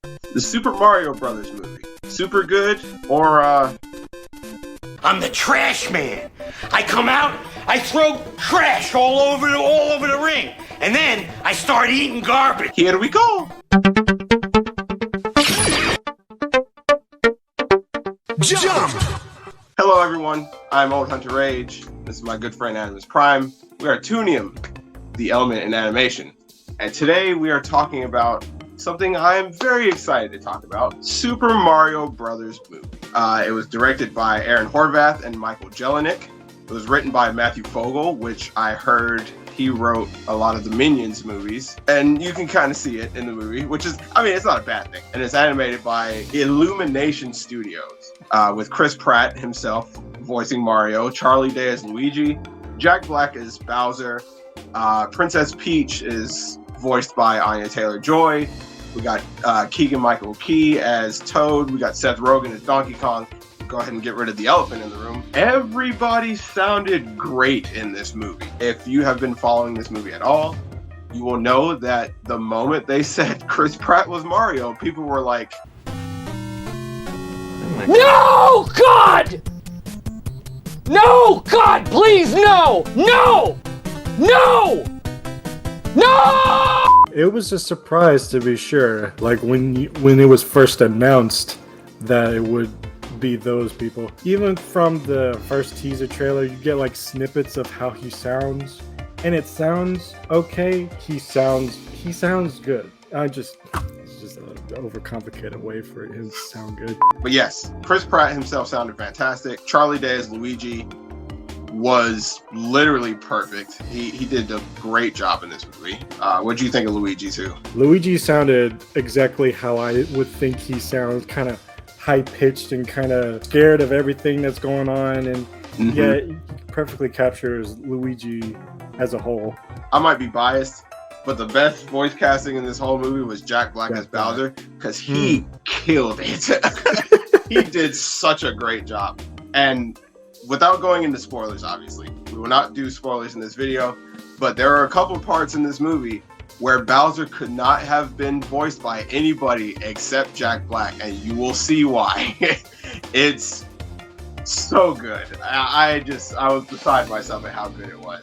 The Super Mario Brothers movie. Super good or I'm the trash man. I come out, I throw trash all over the ring, and then I start eating garbage. Here we go. Jump! Hello everyone, I'm Old Hunter Rage. This is my good friend Animus Prime. We are Toonium, the element in animation. And today we are talking about something I am very excited to talk about, Super Mario Brothers movie. It was directed by Aaron Horvath and Michael Jelenic. It was written by Matthew Fogel, which I heard he wrote a lot of the Minions movies. And you can kind of see it in the movie, which is, I mean, it's not a bad thing. And it's animated by Illumination Studios, with Chris Pratt himself voicing Mario, Charlie Day as Luigi, Jack Black as Bowser, Princess Peach is voiced by Anya Taylor-Joy. We got Keegan-Michael Key as Toad. We got Seth Rogen as Donkey Kong. Go ahead and get rid of the elephant in the room. Everybody sounded great in this movie. If you have been following this movie at all, you will know that the moment they said Chris Pratt was Mario, people were like, No! God! No! God, please, no! No! No! No! It was a surprise, to be sure. Like when it was first announced that it would be those people. Even from the first teaser trailer, you get like snippets of how he sounds, and it sounds okay. He sounds good. It's just an overcomplicated way for him to sound good. but yes, Chris Pratt himself sounded fantastic. Charlie Day as Luigi was literally perfect. He did a great job in this movie. What do you think of Luigi too? Luigi sounded exactly how I would think he sounds, kind of high-pitched and kind of scared of everything that's going on, and yeah, he perfectly captures Luigi as a whole. I might be biased, but the best voice casting in this whole movie was Jack Black as Bowser, because he killed it. He did such a great job. And without going into spoilers, obviously, we will not do spoilers in this video, but there are a couple parts in this movie where Bowser could not have been voiced by anybody except Jack Black, and you will see why. It's so good. I was beside myself at how good it was.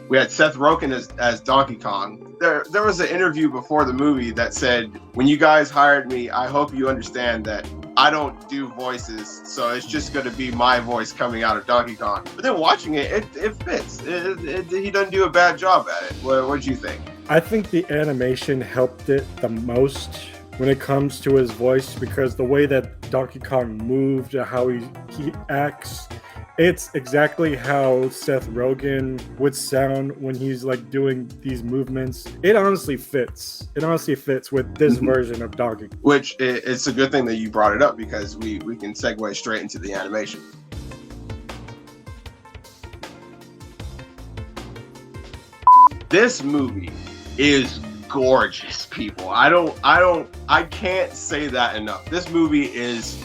We had Seth Rogen as Donkey Kong. There was an interview before the movie that said, when you guys hired me, I hope you understand that I don't do voices, so it's just going to be my voice coming out of Donkey Kong. But then watching it fits. He doesn't do a bad job at it. What do you think? I think the animation helped it the most when it comes to his voice, because the way that Donkey Kong moved, how he acts, it's exactly how Seth Rogen would sound when he's like doing these movements. It honestly fits. It honestly fits with this version of Donkey Kong. Which it's a good thing that you brought it up, because we can segue straight into the animation. This movie is gorgeous, people. I can't say that enough. This movie is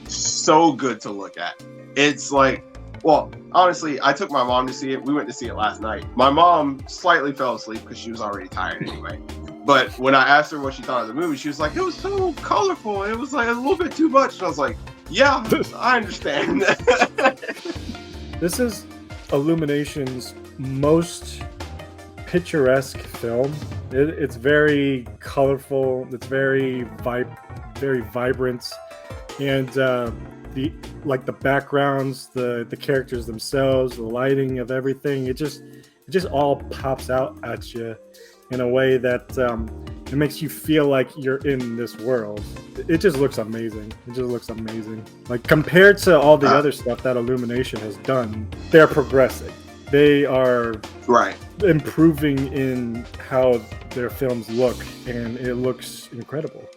so good to look at. It's like, well, honestly, I took my mom to see it. We went to see it last night. My mom slightly fell asleep because she was already tired anyway. But when I asked her what she thought of the movie, she was like, it was so colorful. It was like a little bit too much. And I was like, yeah, I understand. This is Illumination's most picturesque film. It's very colorful. It's very vibrant, and the backgrounds, the characters themselves, the lighting of everything. It just all pops out at you in a way that it makes you feel like you're in this world. It just looks amazing. Like, compared to all the other stuff that Illumination has done, they're progressing. They are improving in how their films look, and it looks incredible.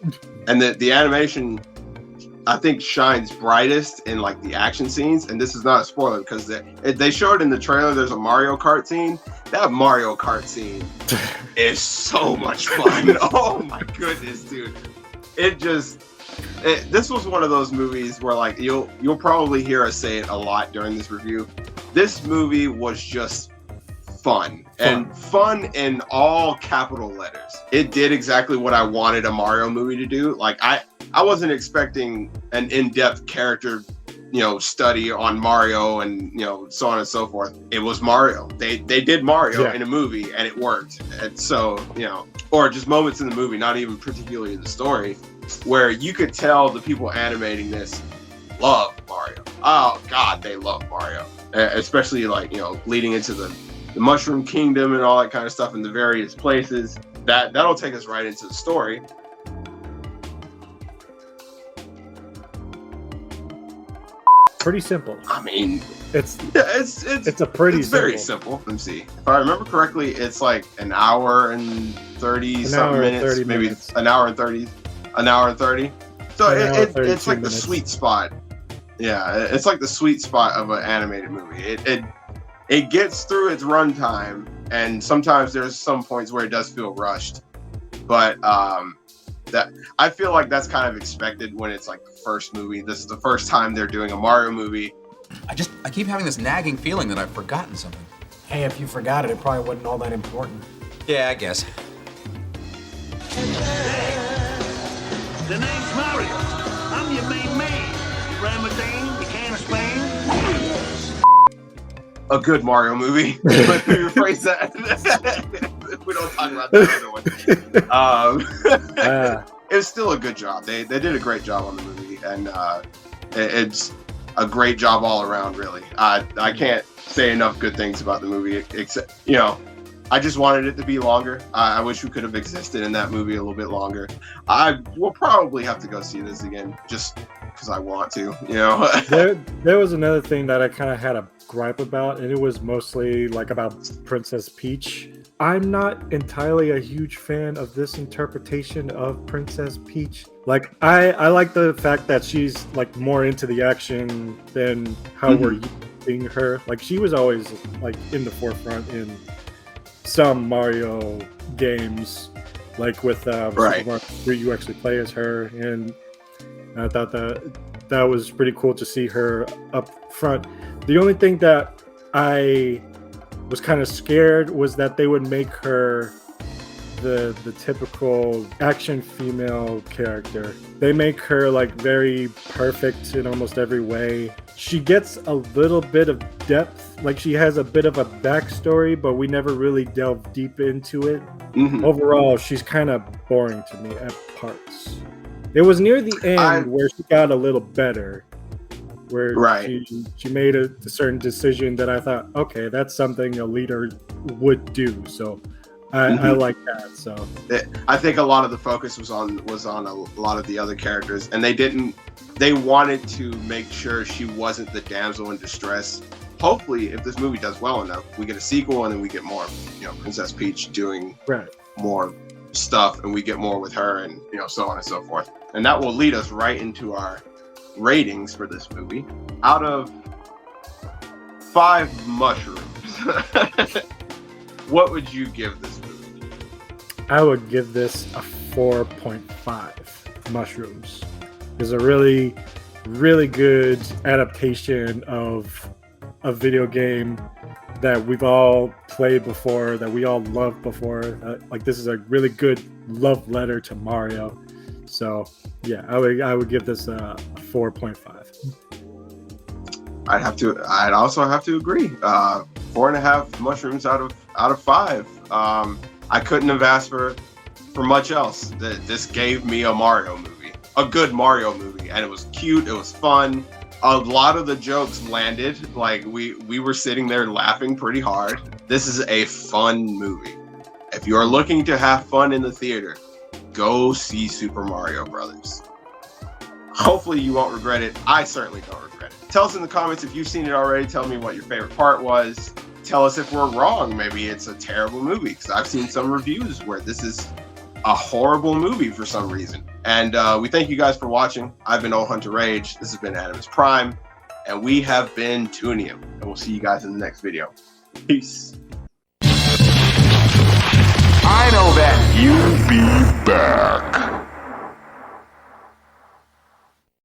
And the animation, I think, shines brightest in like the action scenes. And this is not a spoiler, because they showed in the trailer there's a Mario Kart scene. That Mario Kart scene is so much fun. Oh my goodness, dude. This was one of those movies where, like, you'll probably hear us say it a lot during this review. This movie was just fun. And fun in all capital letters. It did exactly what I wanted a Mario movie to do. Like I wasn't expecting an in-depth character, study on Mario and so on and so forth. It was Mario. They did Mario in a movie and it worked. And so, or just moments in the movie, not even particularly in the story, where you could tell the people animating this love Mario. Oh God, they love Mario. Especially leading into the Mushroom Kingdom and all that kind of stuff in the various places. That'll take us right into the story. Pretty simple. I mean, it's very simple. Let me see. If I remember correctly, it's like an hour and 30 something minutes, maybe an hour and 30. So it's like the sweet spot. Yeah, it's like the sweet spot of an animated movie. It gets through its runtime, and sometimes there's some points where it does feel rushed, but that I feel like that's kind of expected when it's like the first movie. This is the first time they're doing a Mario movie. I keep having this nagging feeling that I've forgotten something. Hey, if you forgot it, it probably wasn't all that important. Yeah, I guess. The name's Mario. I'm your main man. You Ramadan, you can of Spain. A good Mario movie. Let me rephrase that. We don't talk about that other one. It was still a good job. They did a great job on the movie, and it's a great job all around. Really, I can't say enough good things about the movie. Except I just wanted it to be longer. I wish we could have existed in that movie a little bit longer. I will probably have to go see this again just because I want to. There was another thing that I kind of had a gripe about, and it was mostly like about Princess Peach. I'm not entirely a huge fan of this interpretation of Princess Peach. Like I like the fact that she's like more into the action than how we're using her. Like she was always like in the forefront in some Mario games, like with Super Mario 3, you actually play as her, and I thought that was pretty cool to see her up front. The only thing that I was kind of scared was that they would make her the typical action female character. They make her like very perfect in almost every way. She gets a little bit of depth, like she has a bit of a backstory, but we never really delve deep into it. Overall, she's kind of boring to me at parts. It was near the end where she got a little better, where she made a certain decision that I thought, okay, that's something a leader would do. So I like that. So I think a lot of the focus was on a lot of the other characters, and they wanted to make sure she wasn't the damsel in distress. Hopefully, if this movie does well enough, we get a sequel, and then we get more, Princess Peach doing more stuff, and we get more with her, and so on and so forth. And that will lead us right into our ratings for this movie. Out of 5 mushrooms, what would you give this movie? I would give this a 4.5 mushrooms. It's a really, really good adaptation of a video game that we've all played before, that we all loved before. Like this is a really good love letter to Mario. So yeah, I would give this a 4.5. I'd also have to agree. 4.5 mushrooms out of 5. I couldn't have asked for much else. This gave me a Mario movie, a good Mario movie, and it was cute. It was fun. A lot of the jokes landed. Like we were sitting there laughing pretty hard. This is a fun movie. If you are looking to have fun in the theater, go see Super Mario Brothers. Hopefully you won't regret it. I certainly don't regret it. Tell us in the comments if you've seen it already. Tell me what your favorite part was. Tell us if we're wrong. Maybe it's a terrible movie, because I've seen some reviews where this is a horrible movie for some reason. And we thank you guys for watching. I've been Old Hunter Rage. This has been Animus Prime. And we have been Toonium. And we'll see you guys in the next video. Peace. I know that you'll be back.